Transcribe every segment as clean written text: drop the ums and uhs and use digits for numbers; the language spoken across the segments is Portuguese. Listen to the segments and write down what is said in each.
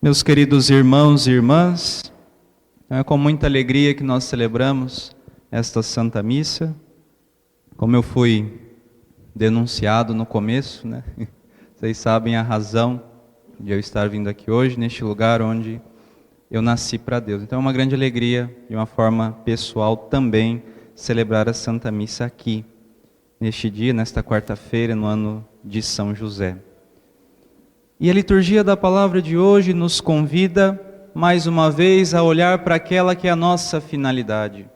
Meus queridos irmãos e irmãs, é com muita alegria que nós celebramos esta Santa Missa. Como eu fui denunciado no começo, né? Vocês sabem a razão de eu estar vindo aqui hoje, neste lugar onde eu nasci para Deus. Então é uma grande alegria, de uma forma pessoal também, celebrar a Santa Missa aqui, neste dia, nesta quarta-feira, no ano de São José. E a liturgia da palavra de hoje nos convida, mais uma vez, a olhar para aquela que é a nossa finalidade.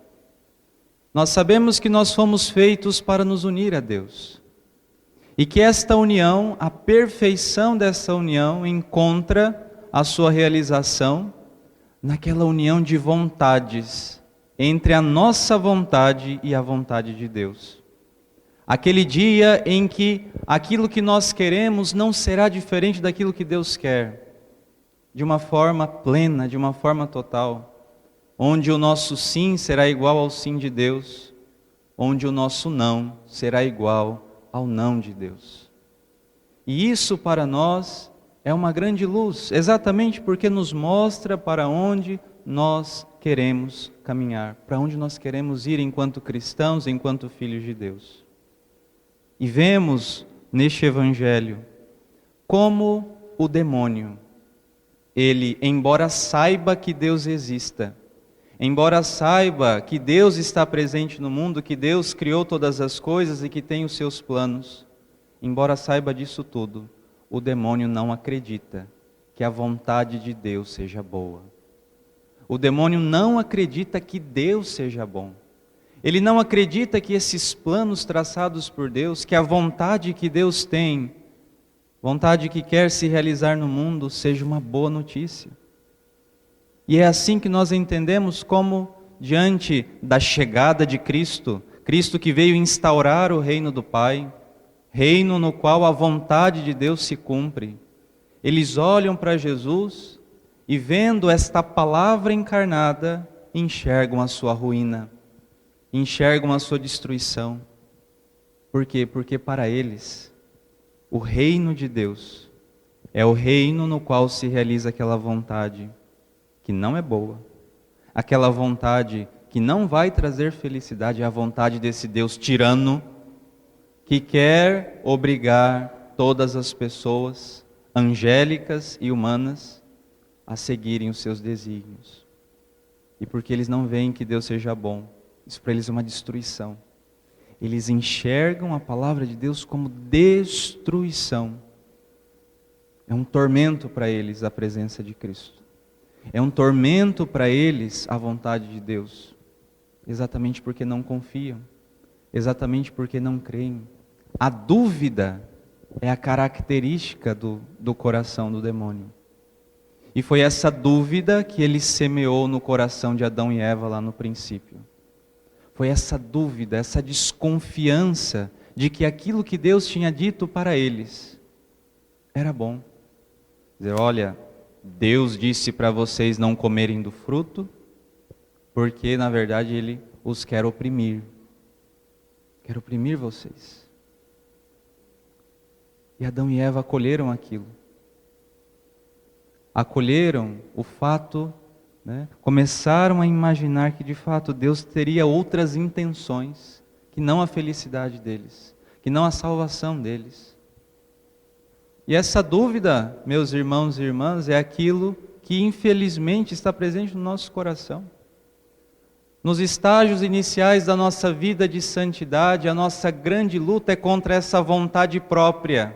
Nós sabemos que nós fomos feitos para nos unir a Deus. E que esta união, a perfeição dessa união, encontra a sua realização naquela união de vontades, entre a nossa vontade e a vontade de Deus. Aquele dia em que aquilo que nós queremos não será diferente daquilo que Deus quer, de uma forma plena, de uma forma total, onde o nosso sim será igual ao sim de Deus, onde o nosso não será igual ao não de Deus. E isso para nós é uma grande luz, exatamente porque nos mostra para onde nós queremos caminhar, para onde nós queremos ir enquanto cristãos, enquanto filhos de Deus. E vemos neste Evangelho como o demônio, ele, embora saiba que Deus exista, embora saiba que Deus está presente no mundo, que Deus criou todas as coisas e que tem os seus planos, embora saiba disso tudo, o demônio não acredita que a vontade de Deus seja boa. O demônio não acredita que Deus seja bom. Ele não acredita que esses planos traçados por Deus, que a vontade que Deus tem, vontade que quer se realizar no mundo, seja uma boa notícia. E é assim que nós entendemos como, diante da chegada de Cristo, Cristo que veio instaurar o reino do Pai, reino no qual a vontade de Deus se cumpre, eles olham para Jesus e, vendo esta palavra encarnada, enxergam a sua ruína, enxergam a sua destruição. Por quê? Porque para eles, o reino de Deus é o reino no qual se realiza aquela vontade que não é boa, aquela vontade que não vai trazer felicidade, é a vontade desse Deus tirano, que quer obrigar todas as pessoas, angélicas e humanas, a seguirem os seus desígnios. E porque eles não veem que Deus seja bom, isso para eles é uma destruição. Eles enxergam a palavra de Deus como destruição. É um tormento para eles a presença de Cristo. É um tormento para eles a vontade de Deus. Exatamente porque não confiam. Exatamente porque não creem. A dúvida é a característica do coração do demônio. E foi essa dúvida que ele semeou no coração de Adão e Eva lá no princípio. Foi essa dúvida, essa desconfiança de que aquilo que Deus tinha dito para eles era bom. Dizer, olha, Deus disse para vocês não comerem do fruto, porque na verdade Ele os quer oprimir. Quer oprimir vocês. E Adão e Eva acolheram aquilo. Acolheram o fato, começaram a imaginar que de fato Deus teria outras intenções, que não a felicidade deles, que não a salvação deles. E essa dúvida, meus irmãos e irmãs, é aquilo que infelizmente está presente no nosso coração. Nos estágios iniciais da nossa vida de santidade, a nossa grande luta é contra essa vontade própria.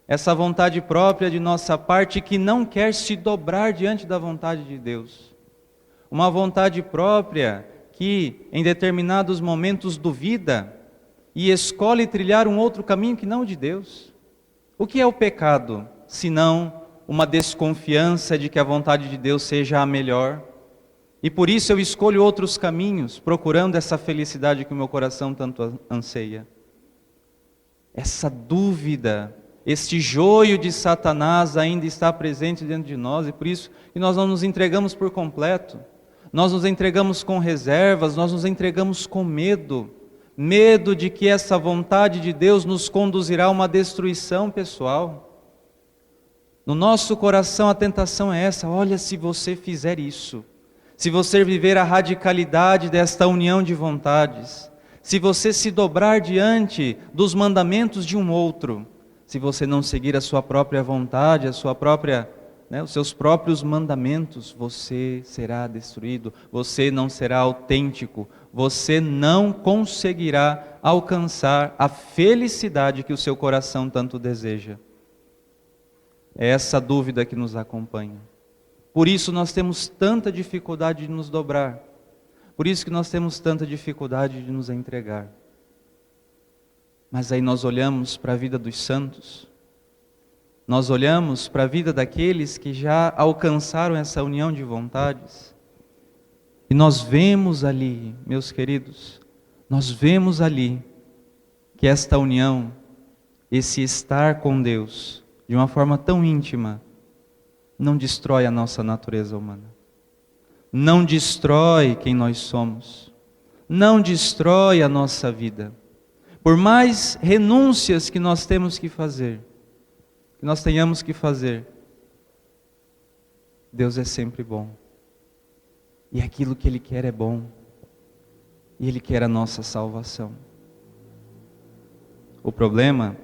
Essa vontade própria de nossa parte que não quer se dobrar diante da vontade de Deus. Uma vontade própria que em determinados momentos duvida e escolhe trilhar um outro caminho que não o de Deus. O que é o pecado, senão uma desconfiança de que a vontade de Deus seja a melhor? E por isso eu escolho outros caminhos, procurando essa felicidade que o meu coração tanto anseia. Essa dúvida, este joio de Satanás ainda está presente dentro de nós, e por isso que nós não nos entregamos por completo. Nós nos entregamos com reservas, nós nos entregamos com medo. Medo de que essa vontade de Deus nos conduzirá a uma destruição pessoal. No nosso coração a tentação é essa: olha, se você fizer isso, se você viver a radicalidade desta união de vontades, se você se dobrar diante dos mandamentos de um outro, se você não seguir a sua própria vontade, os seus próprios mandamentos, você será destruído, você não será autêntico, você não conseguirá alcançar a felicidade que o seu coração tanto deseja. É essa dúvida que nos acompanha. Por isso nós temos tanta dificuldade de nos dobrar. Por isso que nós temos tanta dificuldade de nos entregar. Mas aí nós olhamos para a vida dos santos, nós olhamos para a vida daqueles que já alcançaram essa união de vontades, e nós vemos ali, meus queridos, nós vemos ali que esta união, esse estar com Deus, de uma forma tão íntima, não destrói a nossa natureza humana, não destrói quem nós somos, não destrói a nossa vida. Por mais renúncias que nós temos que fazer, que nós tenhamos que fazer, Deus é sempre bom. E aquilo que Ele quer é bom. E Ele quer a nossa salvação. O problema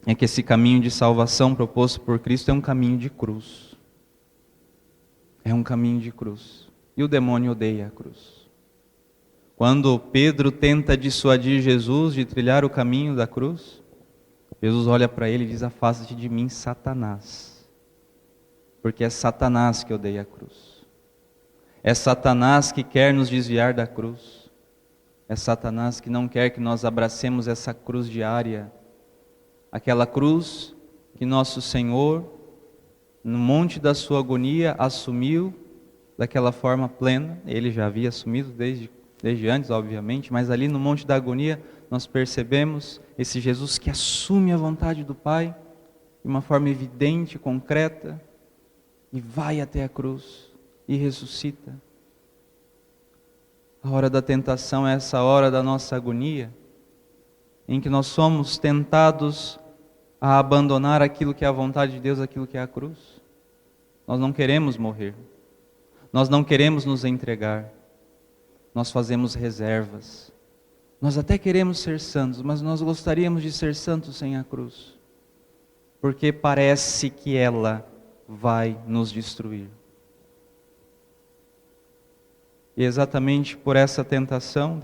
é que esse caminho de salvação proposto por Cristo é um caminho de cruz. É um caminho de cruz. E o demônio odeia a cruz. Quando Pedro tenta dissuadir Jesus de trilhar o caminho da cruz, Jesus olha para ele e diz: afasta-te de mim, Satanás. Porque é Satanás que odeia a cruz. É Satanás que quer nos desviar da cruz. É Satanás que não quer que nós abracemos essa cruz diária. Aquela cruz que nosso Senhor, no monte da sua agonia, assumiu daquela forma plena. Ele já havia assumido desde antes, obviamente, mas ali no monte da agonia nós percebemos esse Jesus que assume a vontade do Pai de uma forma evidente, concreta, e vai até a cruz e ressuscita. A hora da tentação é essa hora da nossa agonia, em que nós somos tentados a abandonar aquilo que é a vontade de Deus, aquilo que é a cruz. Nós não queremos morrer, nós não queremos nos entregar, nós fazemos reservas. Nós até queremos ser santos, mas nós gostaríamos de ser santos sem a cruz, porque parece que ela vai nos destruir. E exatamente por essa tentação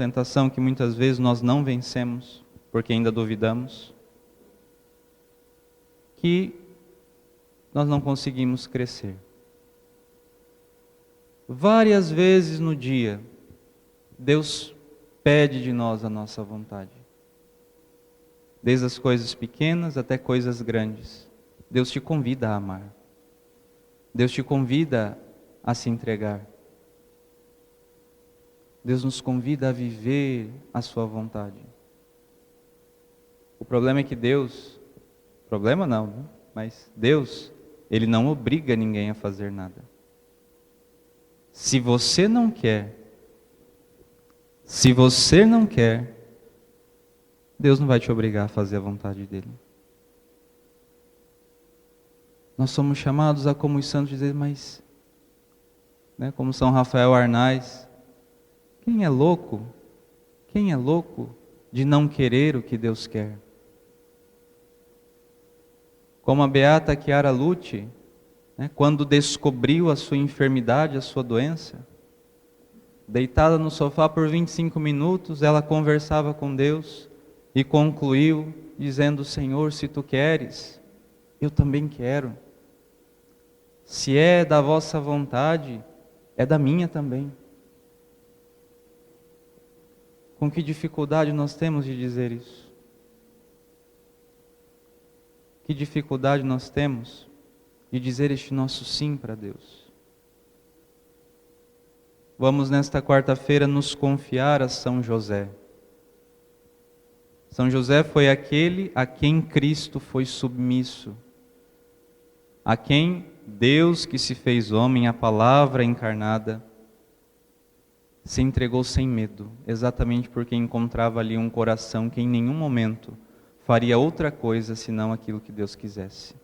que muitas vezes nós não vencemos, porque ainda duvidamos, que nós não conseguimos crescer. Várias vezes no dia, Deus pede de nós a nossa vontade. Desde as coisas pequenas até coisas grandes. Deus te convida a amar. Deus te convida a se entregar. Deus nos convida a viver a sua vontade. O problema é que Deus, mas Deus, Ele não obriga ninguém a fazer nada. Se você não quer, Deus não vai te obrigar a fazer a vontade dEle. Nós somos chamados a, como os santos, dizer, mas, como São Rafael Arnaz, quem é louco de não querer o que Deus quer? Como a beata Chiara Lutti, quando descobriu a sua enfermidade, a sua doença, deitada no sofá por 25 minutos, ela conversava com Deus e concluiu dizendo: Senhor, se Tu queres, eu também quero. Se é da vossa vontade, é da minha também. Com que dificuldade nós temos de dizer isso? Que dificuldade nós temos de dizer este nosso sim para Deus? Vamos nesta quarta-feira nos confiar a São José. São José foi aquele a quem Cristo foi submisso, a quem Deus que se fez homem, a palavra encarnada, se entregou sem medo, exatamente porque encontrava ali um coração que em nenhum momento faria outra coisa senão aquilo que Deus quisesse.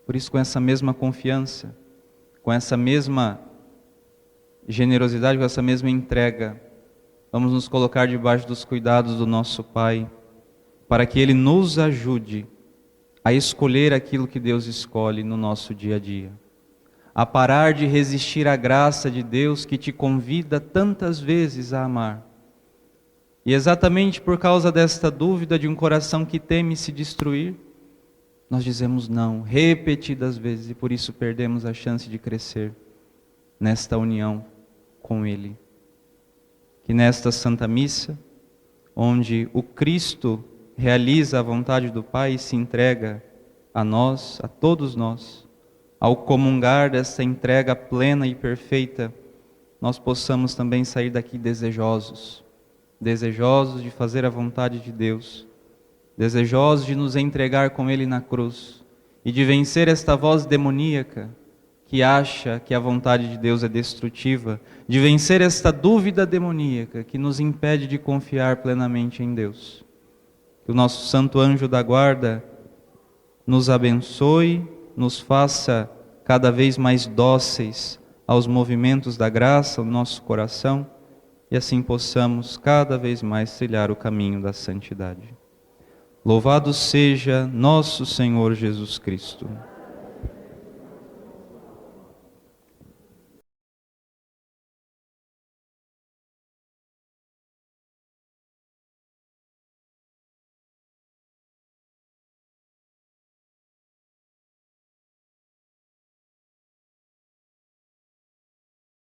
Por isso, com essa mesma confiança, com essa mesma generosidade, com essa mesma entrega, vamos nos colocar debaixo dos cuidados do nosso Pai, para que Ele nos ajude a escolher aquilo que Deus escolhe no nosso dia a dia, a parar de resistir à graça de Deus que te convida tantas vezes a amar. E exatamente por causa desta dúvida de um coração que teme se destruir, nós dizemos não repetidas vezes e por isso perdemos a chance de crescer nesta união com Ele. Que nesta Santa Missa, onde o Cristo realiza a vontade do Pai e se entrega a nós, a todos nós, ao comungar dessa entrega plena e perfeita, nós possamos também sair daqui desejosos de fazer a vontade de Deus, desejosos de nos entregar com Ele na cruz e de vencer esta voz demoníaca que acha que a vontade de Deus é destrutiva, de vencer esta dúvida demoníaca que nos impede de confiar plenamente em Deus. Que o nosso santo anjo da guarda nos abençoe, nos faça cada vez mais dóceis aos movimentos da graça no nosso coração e assim possamos cada vez mais trilhar o caminho da santidade. Louvado seja nosso Senhor Jesus Cristo.